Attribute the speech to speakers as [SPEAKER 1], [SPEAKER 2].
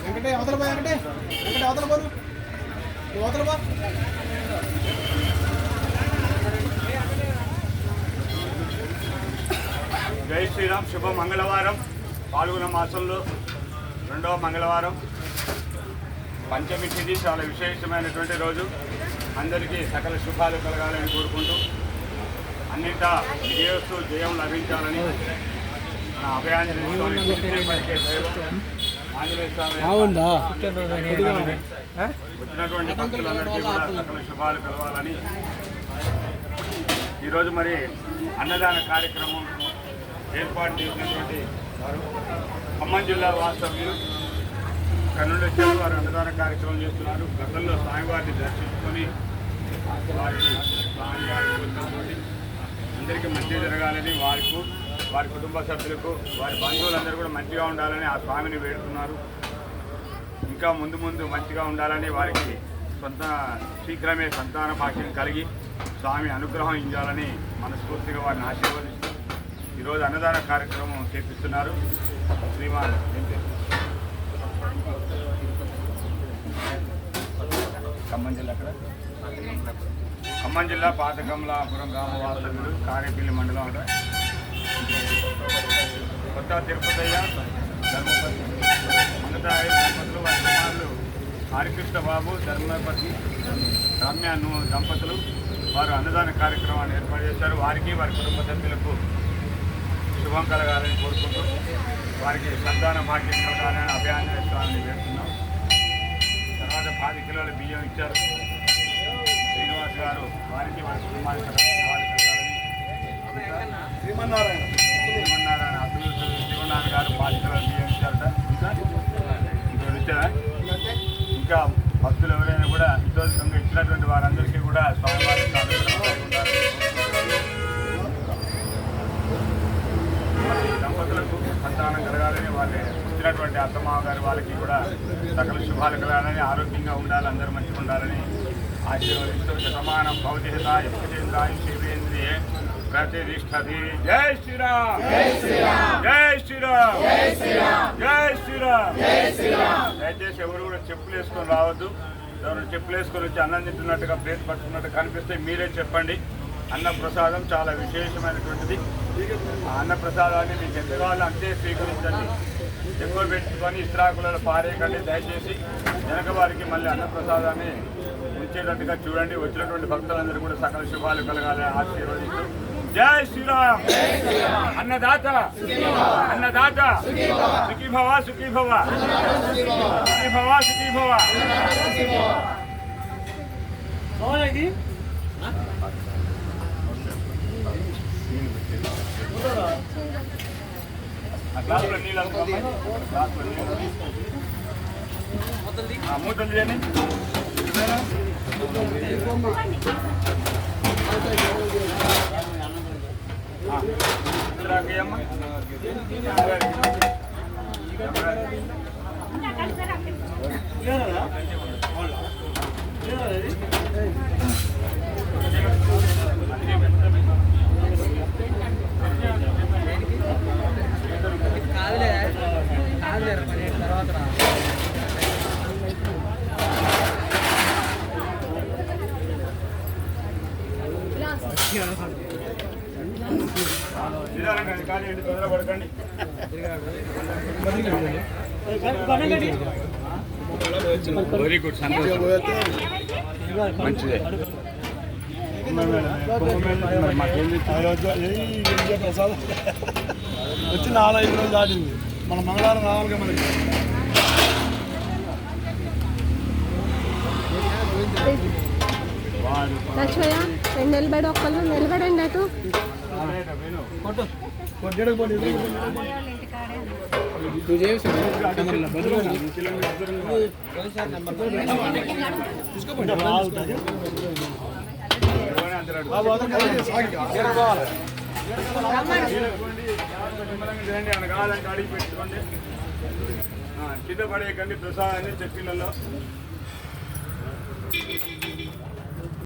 [SPEAKER 1] వెంకటే అవతల పో, వెంకటే అవతల పోను, అవతల పో.
[SPEAKER 2] జై శ్రీరామ్. శుభ మంగళవారం, పాల్గొన మాసంలో 2వ మంగళవారం, పంచమి తిథి. చాలా విశేషమైనటువంటి రోజు. అందరికీ సకల శుభాలు కలగాలని కోరుకుంటూ అన్నింటా విజయోస్తు జయం లభించాలని మన అభయాంజనేయ స్వామి వచ్చినటువంటి భక్తులందరికీ కూడా సకల శుభాలు కలగాలని ఈరోజు మరి అన్నదాన కార్యక్రమం ఏర్పాటు చేసినటువంటి వారు ఖమ్మం జిల్లా వాస్తవ్యులు ఇక్కడ నుండి వచ్చారు. వారు అన్నదాన కార్యక్రమం చేస్తున్నారు. గతంలో స్వామివారిని దర్శించుకొని వారికి స్వామివారి అందరికీ మంచి జరగాలని, వారి కుటుంబ సభ్యులకు, వారి బంధువులందరూ కూడా మంచిగా ఉండాలని ఆ స్వామిని వేడుతున్నారు. ఇంకా ముందు మంచిగా ఉండాలని, వారికి శీఘ్రమే సంతాన భాగ్యం కలిగి స్వామి అనుగ్రహం ఇవ్వాలని మనస్ఫూర్తిగా వారిని ఆశీర్వదిస్తూ ఈరోజు అన్నదాన కార్యక్రమం చేపిస్తున్నారు. శ్రీమాన్ ఖమ్మం జిల్లా పాత కమలాపురం గ్రామవాసులు కారేపల్లి మండలం కొత్త తిరుపతయ్య ధర్మపతి అన్నదాయ దంపతులు, వారి కుమారులు హరికృష్ణ బాబు, ధర్మపతి రమ్య దంపతులు వారు అన్నదాన కార్యక్రమాన్ని ఏర్పాటు చేశారు. వారికి వారి కుటుంబ సభ్యులకు శుభం కలగాలని కోరుకుంటూ వారికి సంతాన భాగ్యం కలగాలని అభయాంజనేయ స్వామిని వేడుతున్నాం. తర్వాత 10 కిలోల బియ్యం ఇచ్చారు శ్రీనివాస్ గారు. వారికి వారి కుటుంబానికి కలగాలని శ్రీమన్నారాయణ అబ్దుల్ శ్రీమన్నారాయణ గారు 10 కిలోల బియ్యం ఇచ్చారట. ఇంకా భక్తులు ఎవరైనా కూడా ఇతోధికంగా ఇచ్చినటువంటి వారందరికీ కూడా స్వామివారి దంపతులకు సంతానం కలగాలని, వారి ఇచ్చినటువంటి అత్తమావ గారి వాళ్ళకి కూడా సకల శుభాలు కలగాలని, ఆరోగ్యంగా ఉండాలి, అందరూ మంచిగా ఉండాలని ఆశీర్వదిస్తూ శతమానం భౌతికత యజ్ఞేంద్రాయ శివేంద్రియే ప్రతిష్టతి. జై శ్రీరామ్, జై శ్రీరామ్, జై శ్రీరామ్, జై శ్రీరామ్. దయచేసి ఎవరు కూడా చెప్పులు వేసుకొని రావద్దు. ఎవరు చెప్పులు వేసుకొని వచ్చి అన్నం తింటున్నట్టుగా ప్లేట్ పట్టుకున్నట్టు కనిపిస్తే మీరే చెప్పండి. అన్నప్రసాదం చాలా విశేషమైనటువంటిది. ఆ అన్నప్రసాదాన్ని మీకు ఎంత కావాలో అంతే స్వీకరించండి. ఎక్కువ పెట్టుకొని ఇస్త్రాకులలో పారేయకండి. దయచేసి వెనక వారికి మళ్ళీ అన్నప్రసాదాన్ని ఉంచేటట్టుగా చూడండి. వచ్చినటువంటి భక్తులందరూ కూడా సకల శుభాలు కలగాలని ఆశీర్వదిస్తూ జై శ్రీరామ్. అన్నదాత అన్నదాత సుఖీ భవ, సుఖీ భవ, సుఖీ భవ, సుఖీ భవ. గ్లాసులో నీళ్ళు అనుకోమ్మా, గ్లాసులో నీళ్ళు మూతలు చేయండి. అమ్మా కానీ తొందరపడకండి. వెరీ గుడ్, సంతోషం, మంచిదే.
[SPEAKER 1] ప్రసాదం వచ్చి 4-5 రోజులు దాటింది. మన మంగళవారం రావాలిగా మనకి.
[SPEAKER 3] లక్ష్మయ్య నిలబడి ఒక్కళ్ళు నిలబడండి. అటు
[SPEAKER 2] కావాలంటే అడిగి పెట్టుకోండి. కింద పడేయకండి ప్రసాదాన్ని చెట్టిలలో.